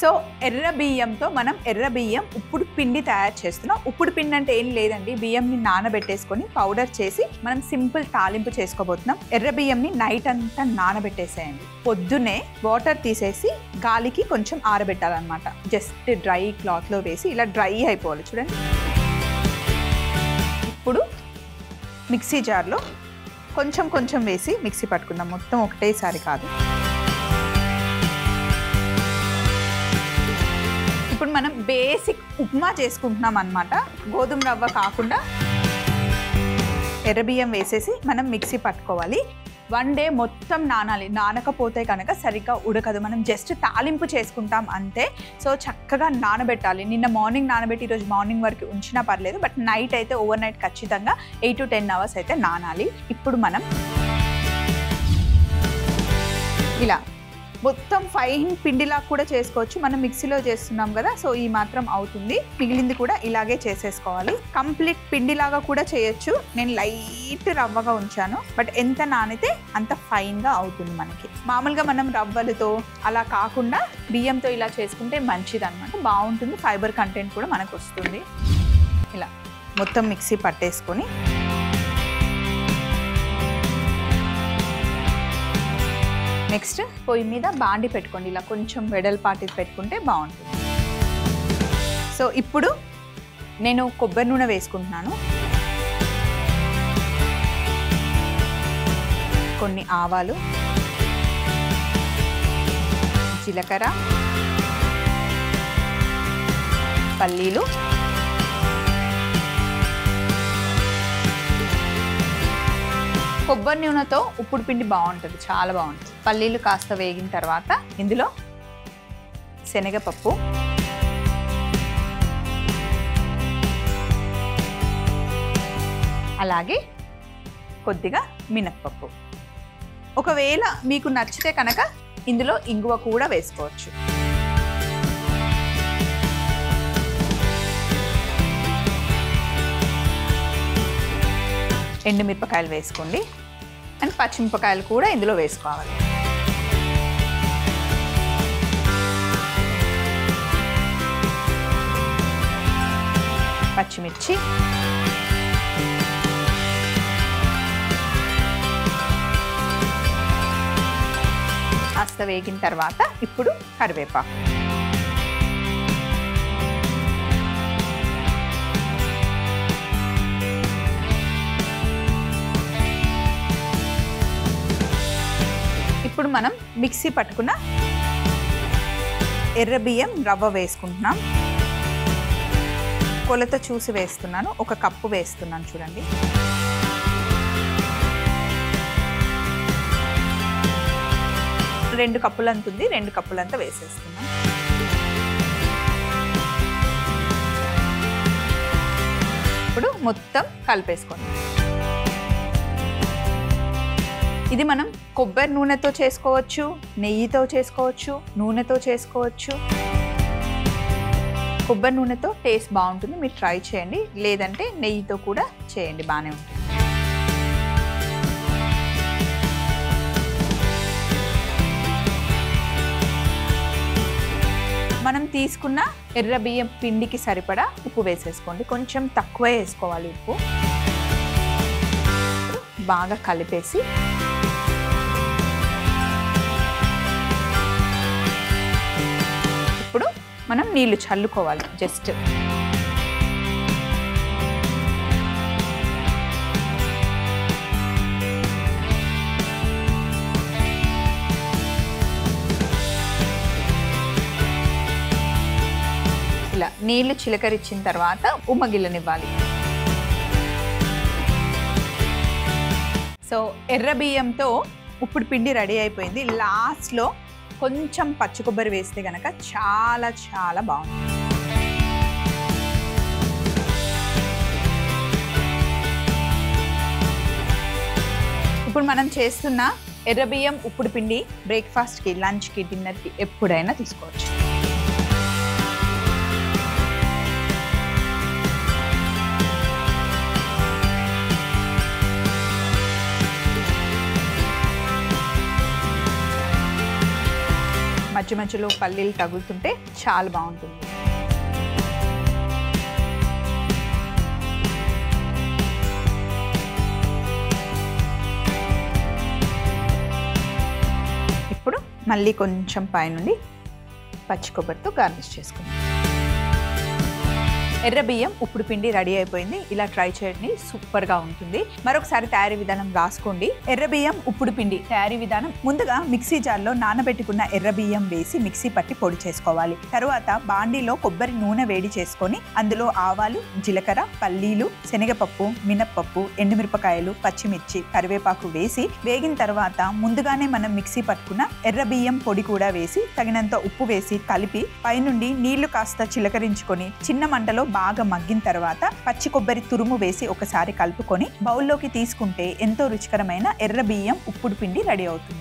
So ఎర్ర బియ్యంతో మనం ఎర్ర బియ్యం ఉప్పుడు పిండి తయారు చేస్తున్నాం. ఉప్పుడు పిండి అంటే ఏం లేదండి, బియ్యంని నానబెట్టేసుకొని పౌడర్ చేసి మనం సింపుల్ తాలింపు చేసుకోబోతున్నాం. ఎర్ర బియ్యంని నైట్ అంతా నానబెట్టేసేయండి. పొద్దునే వాటర్ తీసేసి గాలికి కొంచెం ఆరబెట్టాలన్నమాట. జస్ట్ డ్రై క్లాత్లో వేసి ఇలా డ్రై అయిపోవాలి చూడండి. ఇప్పుడు మిక్సీ జార్లో కొంచెం కొంచెం వేసి మిక్సీ పట్టుకుందాం, మొత్తం ఒకటేసారి కాదు. ఇప్పుడు మనం బేసిక్ ఉప్మా చేసుకుంటున్నాం అన్నమాట. గోధుమ రవ్వ కాకుండా ఎర్ర బియ్యం వేసేసి మనం మిక్సీ పట్టుకోవాలి. 1 డే మొత్తం నానాలి, నానకపోతే కనుక సరిగ్గా ఉడకదు. మనం జస్ట్ తాలింపు చేసుకుంటాం అంతే. సో చక్కగా నానబెట్టాలి. నిన్న మార్నింగ్ నానబెట్టి ఈరోజు మార్నింగ్ వరకు ఉంచినా పర్లేదు, బట్ నైట్ అయితే ఓవర్ నైట్ ఖచ్చితంగా 8 to 10 hours అయితే నానాలి. ఇప్పుడు మనం ఇలా మొత్తం ఫైన్ పిండిలా కూడా చేసుకోవచ్చు. మనం మిక్సీలో చేస్తున్నాం కదా, సో ఈ మాత్రం అవుతుంది. మిగిలింది కూడా ఇలాగే చేసేసుకోవాలి. కంప్లీట్ పిండిలాగా కూడా చేయొచ్చు. నేను లైట్ రవ్వగా ఉంచాను, బట్ ఎంత నానితే అంత ఫైన్గా అవుతుంది మనకి. మామూలుగా మనం రవ్వలతో అలా కాకుండా బియ్యంతో ఇలా చేసుకుంటే మంచిది అనమాట, బాగుంటుంది. ఫైబర్ కంటెంట్ కూడా మనకు వస్తుంది. ఇలా మొత్తం మిక్సీ పట్టేసుకొని నెక్స్ట్ పొయ్యి మీద బాండి పెట్టుకోండి. ఇలా కొంచెం వెడల్పాటి పెట్టుకుంటే బాగుంటుంది. సో ఇప్పుడు నేను కొబ్బరి నూనె వేసుకుంటున్నాను, కొన్ని ఆవాలు, జీలకర్ర, పల్లీలు, కొబ్బరి నూనెతో ఉప్పుడు పిండి బాగుంటుంది, చాలా బాగుంటుంది. పల్లీలు కాస్త వేగిన తర్వాత ఇందులో శనగపప్పు, అలాగే కొద్దిగా మినప్పప్పు. ఒకవేళ మీకు నచ్చితే కనుక ఇందులో ఇంగువ కూడా వేసుకోవచ్చు. ఎండుమిరపకాయలు వేసుకోండి, అండ్ పచ్చిమిరపకాయలు కూడా ఇందులో వేసుకోవాలి. పచ్చిమిర్చి, కాస్త వేగిన తర్వాత ఇప్పుడు కరివేపాకు. ఇప్పుడు మనం మిక్సీ పట్టుకున్న ఎర్ర బియ్యం రవ్వ వేసుకుంటున్నాం. కొలత చూసి వేస్తున్నాను, 1 కప్పు వేస్తున్నాను చూడండి. రెండు కప్పులంత ఉంది, 2 కప్పులంతా వేసేస్తున్నాం. ఇప్పుడు మొత్తం కలిపేసుకోండి. ఇది మనం కొబ్బరి నూనెతో చేసుకోవచ్చు, నెయ్యితో చేసుకోవచ్చు, నూనెతో చేసుకోవచ్చు. కొబ్బరి నూనెతో టేస్ట్ బాగుంటుంది, మీరు ట్రై చేయండి. లేదంటే నెయ్యితో కూడా చేయండి, బాగానే ఉంటుంది. మనం తీసుకున్న ఎర్ర బియ్యం పిండికి సరిపడా ఉప్పు వేసేసుకోండి. కొంచెం తక్కువ వేసుకోవాలి ఉప్పు. బాగా కలిపేసి ఇప్పుడు మనం నీళ్లు చల్లుకోవాలి. జస్ట్ ఇలా నీళ్లు చిలకరించిన తర్వాత ఉమ్మగిల్లనివ్వాలి. సో ఎర్ర బియ్యంతో ఉప్పుడు పిండి రెడీ అయిపోయింది. లాస్ట్లో కొంచెం పచ్చి కొబ్బరి వేస్తే కనుక చాలా చాలా బాగుంటుంది. ఇప్పుడు మనం చేస్తున్న ఎర్ర బియ్యం ఉప్పుడు పిండి బ్రేక్ఫాస్ట్కి, లంచ్కి, డిన్నర్కి ఎప్పుడైనా తీసుకోవచ్చు. మధ్య మధ్యలో పల్లీలు తగులుతుంటే చాలా బాగుంటుంది. ఇప్పుడు మళ్ళీ కొంచెం పైనుండి పచ్చి కొబ్బరితో గార్నిష్ చేసుకుందాం. ఎర్ర బియ్యం ఉప్పుడు పిండి రెడీ అయిపోయింది. ఇలా ట్రై చేయండి, సూపర్గా ఉంటుంది. మరొకసారి తయారీ విధానం రాసుకోండి. ఎర్ర బియ్యం ఉప్పుడు పిండి తయారీ విధానం: ముందుగా మిక్సీ జార్లో నానబెట్టుకున్న ఎర్ర బియ్యం వేసి మిక్సీ పట్టి పొడి చేసుకోవాలి. తర్వాత బాండీలో కొబ్బరి నూనె వేడి చేసుకొని అందులో ఆవాలు, జీలకర్ర, పల్లీలు, శనగపప్పు, మినప్పప్పు, ఎండుమిరపకాయలు, పచ్చిమిర్చి, కరివేపాకు వేసి వేగిన తర్వాత ముందుగానే మనం మిక్సీ పట్టుకున్న ఎర్ర బియ్యం పొడి కూడా వేసి తగినంత ఉప్పు వేసి కలిపి పైనుండి నీళ్లు కాస్త చిలకరించుకొని చిన్న మంటలో బాగా మగ్గిన తర్వాత పచ్చి కొబ్బరి తురుము వేసి ఒకసారి కలుపుకొని బౌల్లోకి తీసుకుంటే ఎంతో రుచికరమైన ఎర్ర బియ్యం ఉప్పుడు పిండి రెడీ అవుతుంది.